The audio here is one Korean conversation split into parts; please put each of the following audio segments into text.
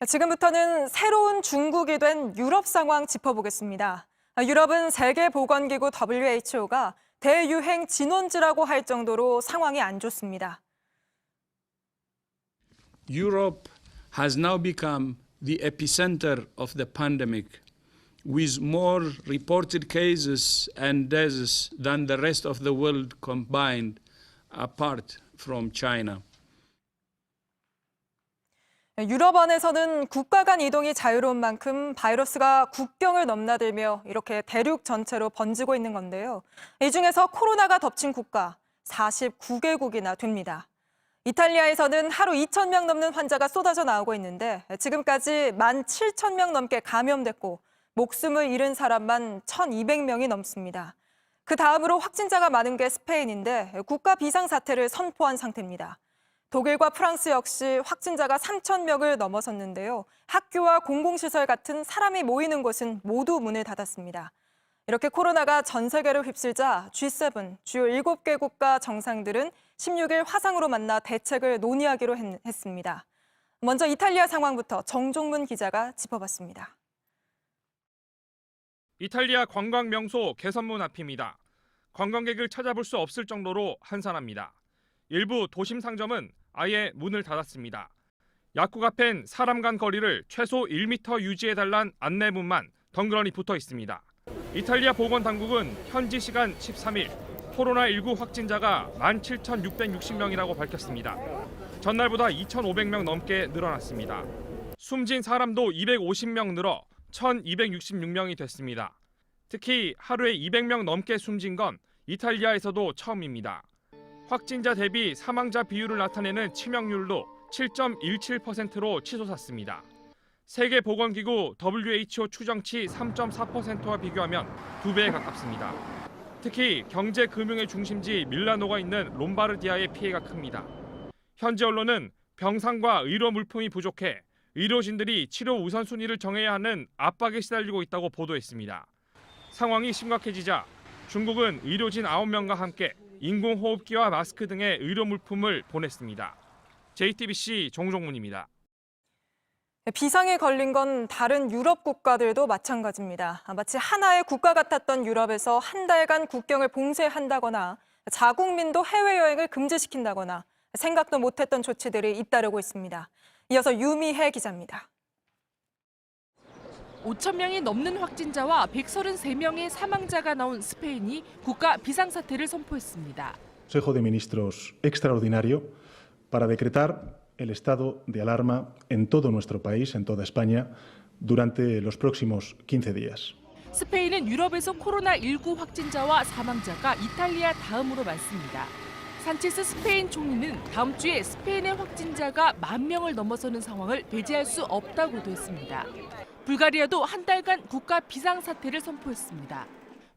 지금부터는 새로운 중국이 된 유럽 상황 짚어보겠습니다. 유럽은 세계보건기구 WHO가 대유행 진원지라고 할 정도로 상황이 안 좋습니다. Europe has now become the epicenter of the pandemic, with more reported cases and deaths than the rest of the world combined, apart from China. 유럽 안에서는 국가 간 이동이 자유로운 만큼 바이러스가 국경을 넘나들며 이렇게 대륙 전체로 번지고 있는 건데요. 이 중에서 코로나가 덮친 국가 49개국이나 됩니다. 이탈리아에서는 하루 2,000명 넘는 환자가 쏟아져 나오고 있는데 지금까지 17,000명 넘게 감염됐고 목숨을 잃은 사람만 1,200명이 넘습니다. 그 다음으로 확진자가 많은 게 스페인인데 국가 비상사태를 선포한 상태입니다. 독일과 프랑스 역시 확진자가 3,000명을 넘어섰는데요. 학교와 공공시설 같은 사람이 모이는 곳은 모두 문을 닫았습니다. 이렇게 코로나가 전 세계를 휩쓸자 G7, 주요 7개 국가 정상들은 16일 화상으로 만나 대책을 논의하기로 했습니다. 먼저 이탈리아 상황부터 정종문 기자가 짚어봤습니다. 이탈리아 관광 명소 개선문 앞입니다. 관광객을 찾아볼 수 없을 정도로 한산합니다. 일부 도심 상점은 아예 문을 닫았습니다. 약국 앞엔 사람 간 거리를 최소 1m 유지해달란 안내문만 덩그러니 붙어 있습니다. 이탈리아 보건당국은 현지 시간 13일 코로나19 확진자가 17,660명이라고 밝혔습니다. 전날보다 2,500명 넘게 늘어났습니다. 숨진 사람도 250명 늘어 1,266명이 됐습니다. 특히 하루에 200명 넘게 숨진 건 이탈리아에서도 처음입니다. 확진자 대비 사망자 비율을 나타내는 치명률도 7.17%로 치솟았습니다. 세계보건기구 WHO 추정치 3.4%와 비교하면 2배에 가깝습니다. 특히 경제금융의 중심지 밀라노가 있는 롬바르디아의 피해가 큽니다. 현지 언론은 병상과 의료 물품이 부족해 의료진들이 치료 우선순위를 정해야 하는 압박에 시달리고 있다고 보도했습니다. 상황이 심각해지자 중국은 의료진 9명과 함께 인공호흡기와 마스크 등의 의료 물품을 보냈습니다. JTBC 정종문입니다. 비상에 걸린 건 다른 유럽 국가들도 마찬가지입니다. 마치 하나의 국가 같았던 유럽에서 한 달간 국경을 봉쇄한다거나 자국민도 해외여행을 금지시킨다거나 생각도 못했던 조치들이 잇따르고 있습니다. 이어서 유미혜 기자입니다. 5,000명이 넘는 확진자와 133명의 사망자가 나온 스페인이 국가 비상사태를 선포했습니다. Consejo de Ministros extraordinario para decretar el estado de alarma en todo nuestro país, en toda España, durante los próximos 15 días. 스페인은 유럽에서 코로나19 확진자와 사망자가 이탈리아 다음으로 많습니다. 산체스 스페인 총리는 다음 주에 스페인의 확진자가 10,000명을 넘어서는 상황을 배제할 수 없다고도 했습니다. 불가리아도 한 달간 국가 비상사태를 선포했습니다.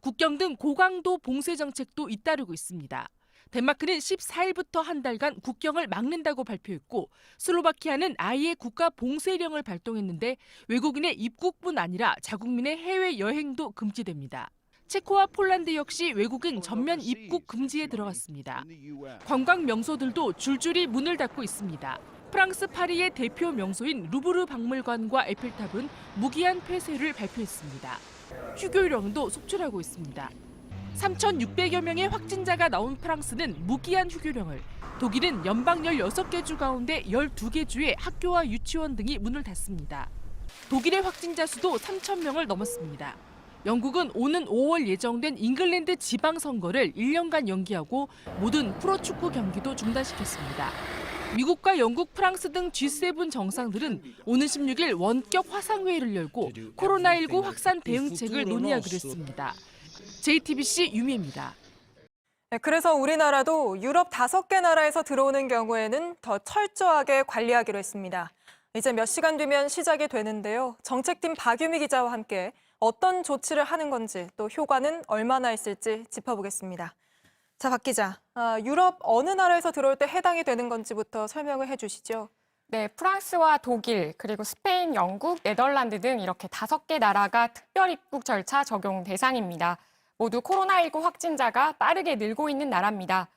국경 등 고강도 봉쇄 정책도 잇따르고 있습니다. 덴마크는 14일부터 한 달간 국경을 막는다고 발표했고 슬로바키아는 아예 국가 봉쇄령을 발동했는데 외국인의 입국뿐 아니라 자국민의 해외 여행도 금지됩니다. 체코와 폴란드 역시 외국인 전면 입국 금지에 들어갔습니다. 관광 명소들도 줄줄이 문을 닫고 있습니다. 프랑스 파리의 대표 명소인 루브르 박물관과 에펠탑은 무기한 폐쇄를 발표했습니다. 휴교령도 속출하고 있습니다. 3,600여 명의 확진자가 나온 프랑스는 무기한 휴교령을, 독일은 연방 16개 주 가운데 12개 주에 학교와 유치원 등이 문을 닫습니다. 독일의 확진자 수도 3,000명을 넘었습니다. 영국은 오는 5월 예정된 잉글랜드 지방선거를 1년간 연기하고 모든 프로축구 경기도 중단시켰습니다. 미국과 영국, 프랑스 등 G7 정상들은 오는 16일 원격 화상회의를 열고 코로나19 확산 대응책을 논의하기로 했습니다. JTBC 유미입니다. 그래서 우리나라도 유럽 5개 나라에서 들어오는 경우에는 더 철저하게 관리하기로 했습니다. 이제 몇 시간 뒤면 시작이 되는데요. 정책팀 박유미 기자와 함께 어떤 조치를 하는 건지 또 효과는 얼마나 있을지 짚어보겠습니다. 자, 박 기자, 유럽 어느 나라에서 들어올 때 해당이 되는 건지부터 설명을 해주시죠. 네, 프랑스와 독일, 그리고 스페인, 영국, 네덜란드 등 이렇게 5개 나라가 특별 입국 절차 적용 대상입니다. 모두 코로나19 확진자가 빠르게 늘고 있는 나라입니다.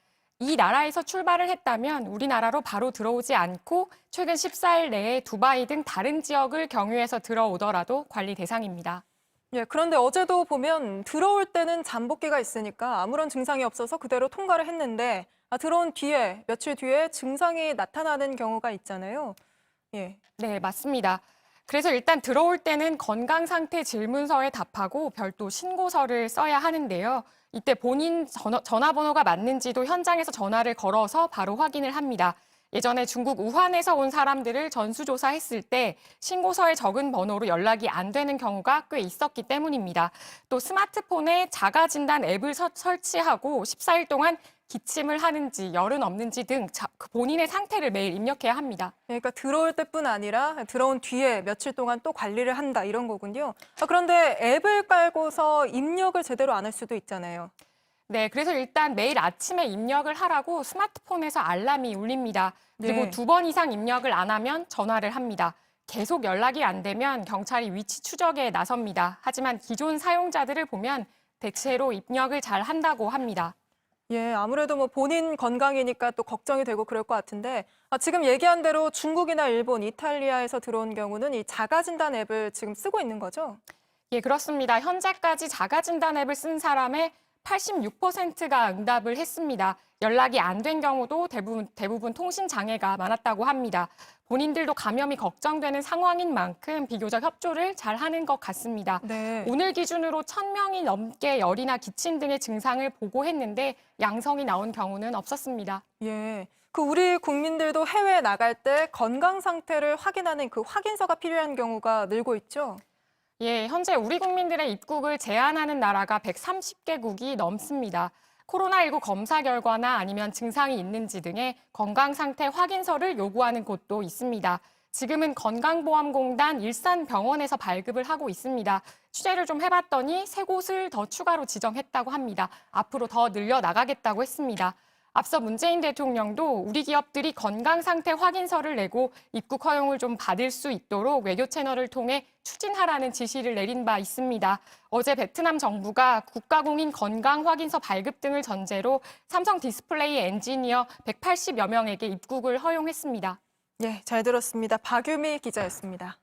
이 나라에서 출발을 했다면 우리나라로 바로 들어오지 않고 최근 14일 내에 두바이 등 다른 지역을 경유해서 들어오더라도 관리 대상입니다. 예, 그런데 어제도 보면 들어올 때는 잠복기가 있으니까 아무런 증상이 없어서 그대로 통과를 했는데 들어온 뒤에 며칠 뒤에 증상이 나타나는 경우가 있잖아요. 예. 네, 맞습니다. 그래서 일단 들어올 때는 건강 상태 질문서에 답하고 별도 신고서를 써야 하는데요. 이때 본인 전화번호가 맞는지도 현장에서 전화를 걸어서 바로 확인을 합니다. 예전에 중국 우한에서 온 사람들을 전수조사했을 때 신고서에 적은 번호로 연락이 안 되는 경우가 꽤 있었기 때문입니다. 또 스마트폰에 자가진단 앱을 설치하고 14일 동안 기침을 하는지 열은 없는지 등 본인의 상태를 매일 입력해야 합니다. 그러니까 들어올 때뿐 아니라 들어온 뒤에 며칠 동안 또 관리를 한다 이런 거군요. 그런데 앱을 깔고서 입력을 제대로 안 할 수도 있잖아요. 네, 그래서 일단 매일 아침에 입력을 하라고 스마트폰에서 알람이 울립니다. 그리고 네. 2번 이상 입력을 안 하면 전화를 합니다. 계속 연락이 안 되면 경찰이 위치 추적에 나섭니다. 하지만 기존 사용자들을 보면 대체로 입력을 잘 한다고 합니다. 예, 아무래도 뭐 본인 건강이니까 또 걱정이 되고 그럴 것 같은데 지금 얘기한 대로 중국이나 일본, 이탈리아에서 들어온 경우는 이 자가진단 앱을 지금 쓰고 있는 거죠? 예, 그렇습니다. 현재까지 자가진단 앱을 쓴 사람의 86%가 응답을 했습니다. 연락이 안 된 경우도 대부분 통신 장애가 많았다고 합니다. 본인들도 감염이 걱정되는 상황인 만큼 비교적 협조를 잘 하는 것 같습니다. 네. 오늘 기준으로 1,000명이 넘게 열이나 기침 등의 증상을 보고했는데 양성이 나온 경우는 없었습니다. 예. 우리 국민들도 해외에 나갈 때 건강 상태를 확인하는 그 확인서가 필요한 경우가 늘고 있죠? 예, 현재 우리 국민들의 입국을 제한하는 나라가 130개국이 넘습니다. 코로나19 검사 결과나 아니면 증상이 있는지 등의 건강 상태 확인서를 요구하는 곳도 있습니다. 지금은 건강보험공단 일산병원에서 발급을 하고 있습니다. 취재를 좀 해봤더니 3곳을 더 추가로 지정했다고 합니다. 앞으로 더 늘려나가겠다고 했습니다. 앞서 문재인 대통령도 우리 기업들이 건강 상태 확인서를 내고 입국 허용을 좀 받을 수 있도록 외교 채널을 통해 추진하라는 지시를 내린 바 있습니다. 어제 베트남 정부가 국가공인 건강 확인서 발급 등을 전제로 삼성 디스플레이 엔지니어 180여 명에게 입국을 허용했습니다. 예, 잘 들었습니다. 박유미 기자였습니다.